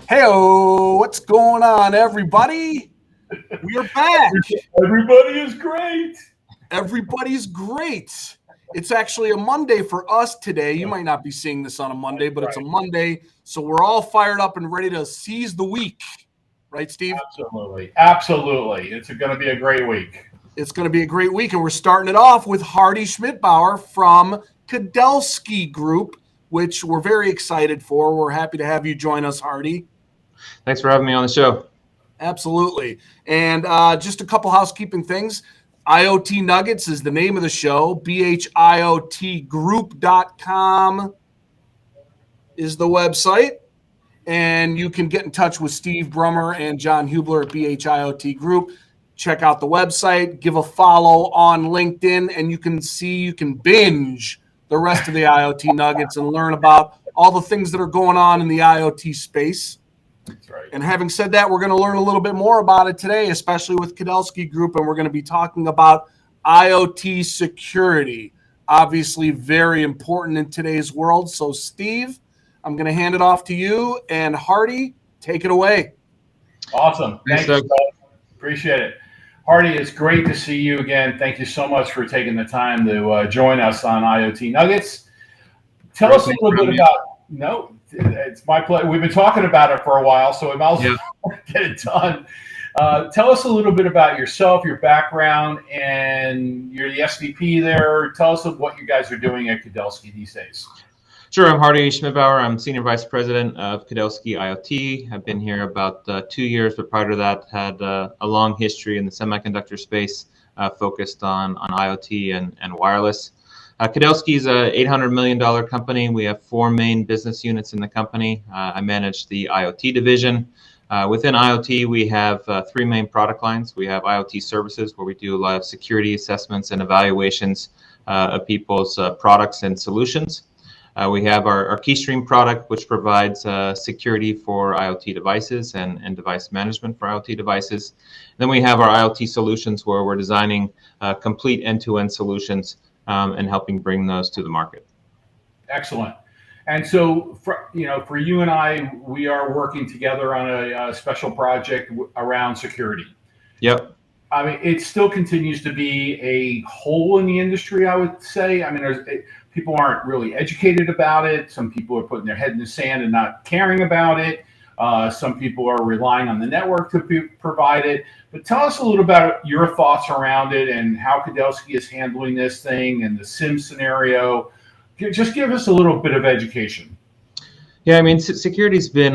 Hey-o, what's going on, everybody? We're back. Everybody is great. Everybody's great. It's actually a Monday for us today. You might not be seeing this on a Monday, but it's a Monday, so we're all fired up and ready to seize the week. Right, Steve? Absolutely. It's going to be a great week. It's going to be a great week, and we're starting it off with Hardy Schmidauer from Kudelski Group, which we're very excited for. We're happy to have you join us, Hardy. Thanks for having me on the show. Absolutely. And just a couple housekeeping things. IoT Nuggets is the name of the show. BHIOTgroup.com is the website. And you can get in touch with Steve Brummer and John Hubler at BHIOT Group. Check out the website, give a follow on LinkedIn, and you can binge the rest of the IoT Nuggets and learn about all the things that are going on in the IoT space. That's right. And having said that, we're going to learn a little bit more about it today, especially with Kudelski Group, and we're going to be talking about IoT security. Obviously, very important in today's world. So, Steve, I'm going to hand it off to you, and Hardy, take it away. Awesome. Thanks, Doug. Appreciate it. Hardy, it's great to see you again. Thank you so much for taking the time to join us on IoT Nuggets. Tell us a little bit about. No, it's my pleasure. We've been talking about it for a while, so we might as well get it done. Tell us a little bit about yourself, your background, and you're the SVP there. Tell us what you guys are doing at Kudelski these days. Sure, I'm Hardy Schmidauer. I'm Senior Vice President of Kudelski IoT. I've been here about 2 years, but prior to that, had a long history in the semiconductor space, focused on IoT and wireless. Kudelski is a $800 million company. We have 4 main business units in the company. I manage the IoT division. Within IoT, we have 3 main product lines. We have IoT services, where we do a lot of security assessments and evaluations of people's products and solutions. We have our KeyStream product, which provides security for IoT devices and device management for IoT devices. Then we have our IoT solutions, where we're designing complete end-to-end solutions and helping bring those to the market. Excellent. And so, for you and I, we are working together on a special project around security. Yep. I mean, it still continues to be a hole in the industry, I would say. I mean, people aren't really educated about it. Some people are putting their head in the sand and not caring about it. Some people are relying on the network to provide it. But tell us a little about your thoughts around it and how Kudelski is handling this thing and the SIM scenario. Just give us a little bit of education. Yeah, I mean, security's been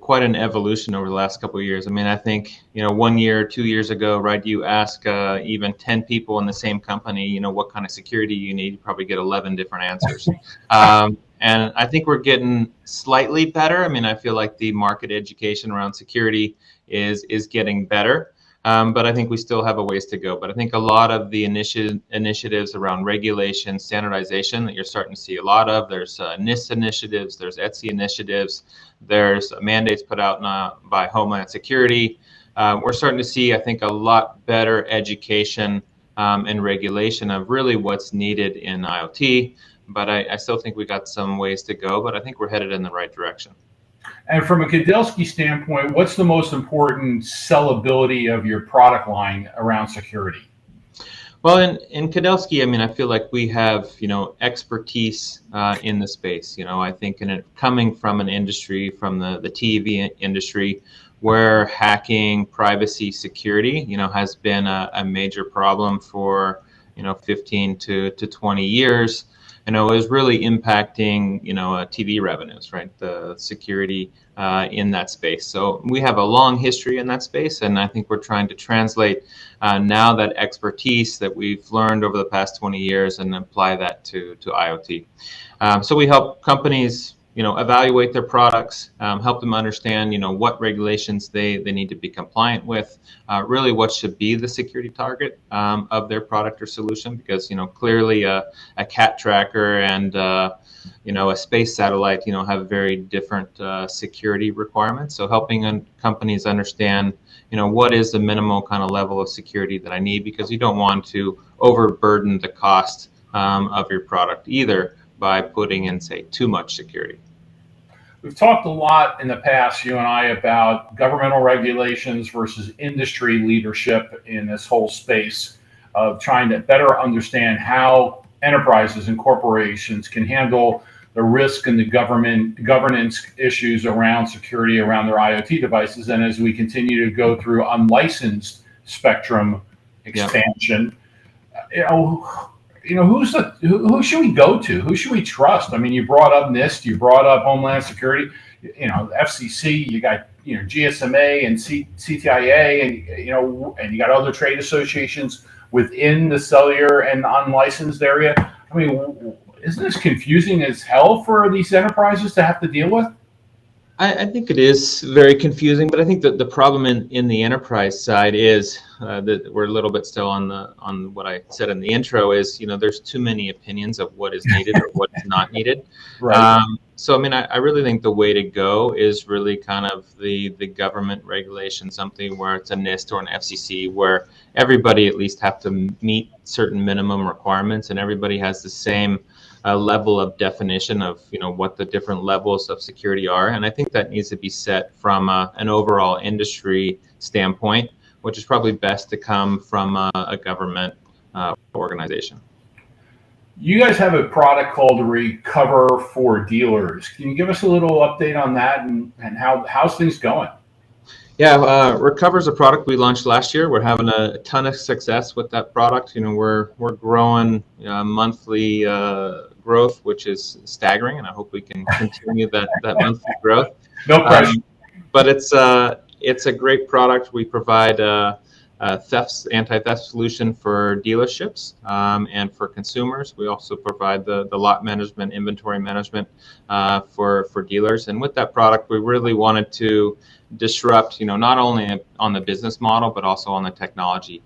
quite an evolution over the last couple of years. I mean, I think, 1 year, 2 years ago, right, you ask even 10 people in the same company, what kind of security you need, you probably get 11 different answers. And I think we're getting slightly better. I mean, I feel like the market education around security is getting better. But I think we still have a ways to go. But I think a lot of the initiatives around regulation, standardization that you're starting to see a lot of, there's NIST initiatives, there's ETSI initiatives, there's mandates put out by Homeland Security. We're starting to see, I think, a lot better education and regulation of really what's needed in IoT. But I still think we got some ways to go, but I think we're headed in the right direction. And from a Kudelski standpoint, what's the most important sellability of your product line around security? Well, in Kudelski, I mean, I feel like we have, expertise in the space. I think coming from an industry, from the TV industry, where hacking, privacy, security, has been a major problem for, 15 to 20 years. Is really impacting, TV revenues, right? The security in that space. So we have a long history in that space, and I think we're trying to translate now that expertise that we've learned over the past 20 years and apply that to IoT. So we help companies, evaluate their products, help them understand, what regulations they need to be compliant with, really what should be the security target of their product or solution, because, clearly a cat tracker and, a space satellite, have very different security requirements. So helping companies understand, what is the minimal kind of level of security that I need, because you don't want to overburden the cost of your product either by putting in, say, too much security. We've talked a lot in the past, you and I, about governmental regulations versus industry leadership in this whole space of trying to better understand how enterprises and corporations can handle the risk and the governance issues around security around their IoT devices. And as we continue to go through unlicensed spectrum expansion, who should we go to? Who should we trust? I mean, you brought up NIST, you brought up Homeland Security, FCC, you got GSMA and CTIA, and you got other trade associations within the cellular and unlicensed area. I mean, isn't this confusing as hell for these enterprises to have to deal with? I think it is very confusing, but I think that the problem in the enterprise side is that we're a little bit still on what I said in the intro is, there's too many opinions of what is needed or what is not needed. Right. So, I mean, I really think the way to go is really kind of the government regulation, something where it's a NIST or an FCC, where everybody at least have to meet certain minimum requirements and everybody has the same level of definition of what the different levels of security are, and I think that needs to be set from an overall industry standpoint, which is probably best to come from a government organization. You guys have a product called Recover for Dealers. Can you give us a little update on that and how's things going? Yeah, Recover is a product we launched last year. We're having a ton of success with that product. We're growing monthly growth, which is staggering, and I hope we can continue that monthly growth. No pressure. But it's a great product. We provide anti-theft solution for dealerships and for consumers. We also provide the lot management, inventory management for dealers. And with that product, we really wanted to disrupt, not only on the business model, but also on the technology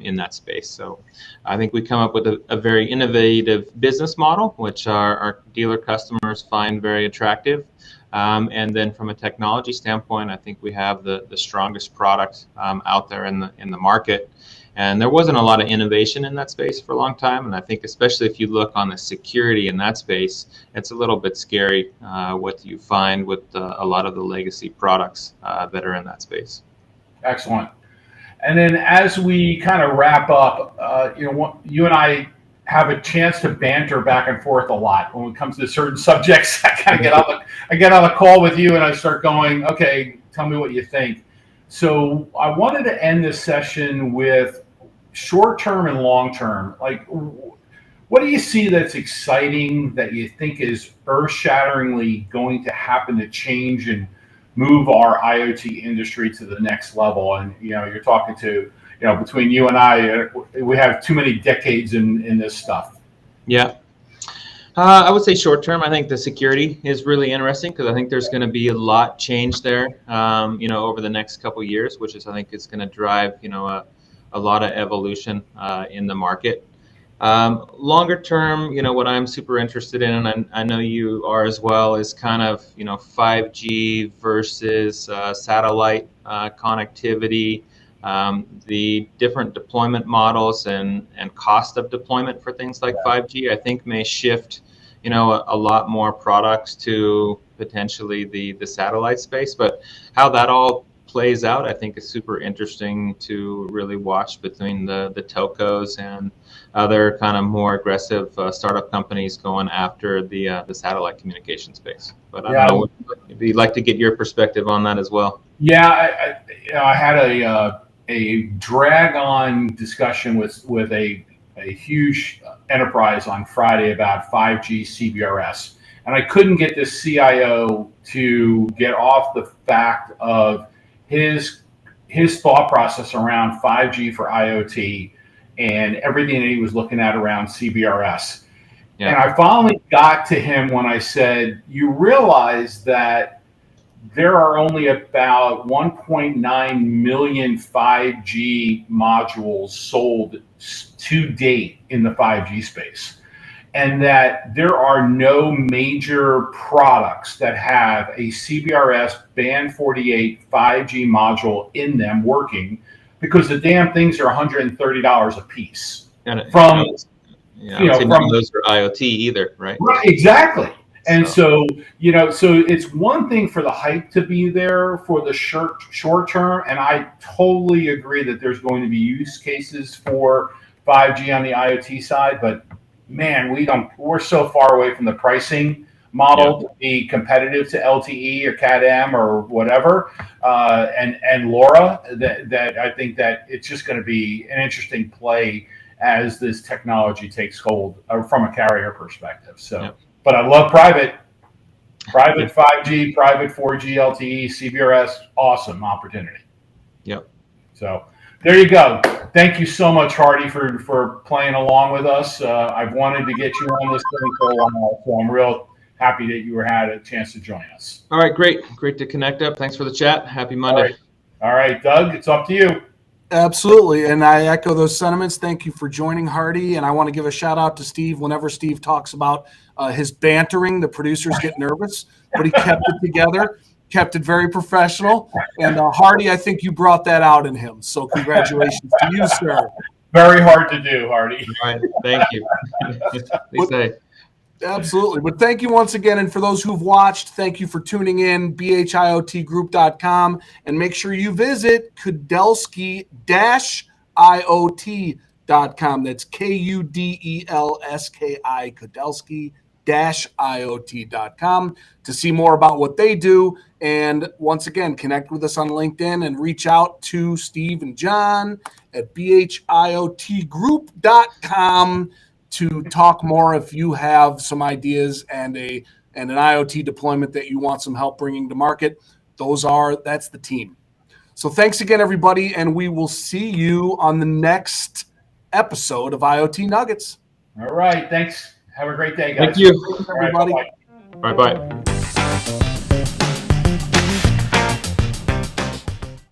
in that space. So I think we come up with a very innovative business model, which our dealer customers find very attractive. And then from a technology standpoint, I think we have the strongest product out there in the market. And there wasn't a lot of innovation in that space for a long time. And I think especially if you look on the security in that space, it's a little bit scary what you find with a lot of the legacy products that are in that space. Excellent. And then as we kind of wrap up, you and I have a chance to banter back and forth a lot when it comes to certain subjects. I kind of get on a call with you and I start going, okay, tell me what you think. So I wanted to end this session with short-term and long-term. Like, what do you see that's exciting that you think is earth-shatteringly going to happen to change and move our IoT industry to the next level? And you're talking to, between you and I, we have too many decades in this stuff. Yeah. I would say short term, I think the security is really interesting because I think there's going to be a lot change there, over the next couple of years, which is, I think it's going to drive, a lot of evolution in the market. Longer term, what I'm super interested in, and I know you are as well, is kind of, 5G versus satellite connectivity, the different deployment models and cost of deployment for things like 5G, I think may shift, a lot more products to potentially the satellite space. But how that all plays out, I think is super interesting to really watch between the telcos and other kind of more aggressive startup companies going after the satellite communication space. But I don't know, if you'd like to get your perspective on that as well. Yeah, I had a drag-on discussion with a huge enterprise on Friday about 5G CBRS, and I couldn't get the CIO to get off the fact of his thought process around 5G for IoT and everything that he was looking at around CBRS. Yeah. And I finally got to him when I said, you realize that there are only about 1.9 million 5G modules sold to date in the 5G space, and that there are no major products that have a CBRS band 48 5G module in them working, because the damn things are $130 a piece. I would say none of those are IoT either, right? Right, exactly. And so, so it's one thing for the hype to be there for the short term, and I totally agree that there's going to be use cases for 5G on the IoT side, but man, we're so far away from the pricing model to be competitive to LTE or CAT-M or whatever, and LoRa, that I think that it's just going to be an interesting play as this technology takes hold from a carrier perspective. So, but I love private 5G, private 4G LTE, CBRS, awesome opportunity. Yep. So there you go. Thank you so much, Hardy, for playing along with us. I've wanted to get you on this thing for a while, so I'm real happy that you had a chance to join us. All right, great to connect up. Thanks for the chat. Happy Monday. All right, Doug, it's up to you. Absolutely, and I echo those sentiments. Thank you for joining, Hardy, and I want to give a shout out to Steve. Whenever Steve talks about his bantering, the producers get nervous, but he kept it together, kept it very professional, and Hardy, I think you brought that out in him, so congratulations to you, sir. Very hard to do, Hardy. All right, thank you. Absolutely. But thank you once again. And for those who've watched, thank you for tuning in, bhiotgroup.com. And make sure you visit Kudelski IoT.com. That's Kudelski, Kudelski IoT.com to see more about what they do. And once again, connect with us on LinkedIn and reach out to Steve and John at bhiotgroup.com to talk more if you have some ideas and an IoT deployment that you want some help bringing to market. That's the team. So thanks again, everybody, and we will see you on the next episode of IoT Nuggets. All right, thanks. Have a great day, guys. Thank you. Thanks, everybody. Bye-bye.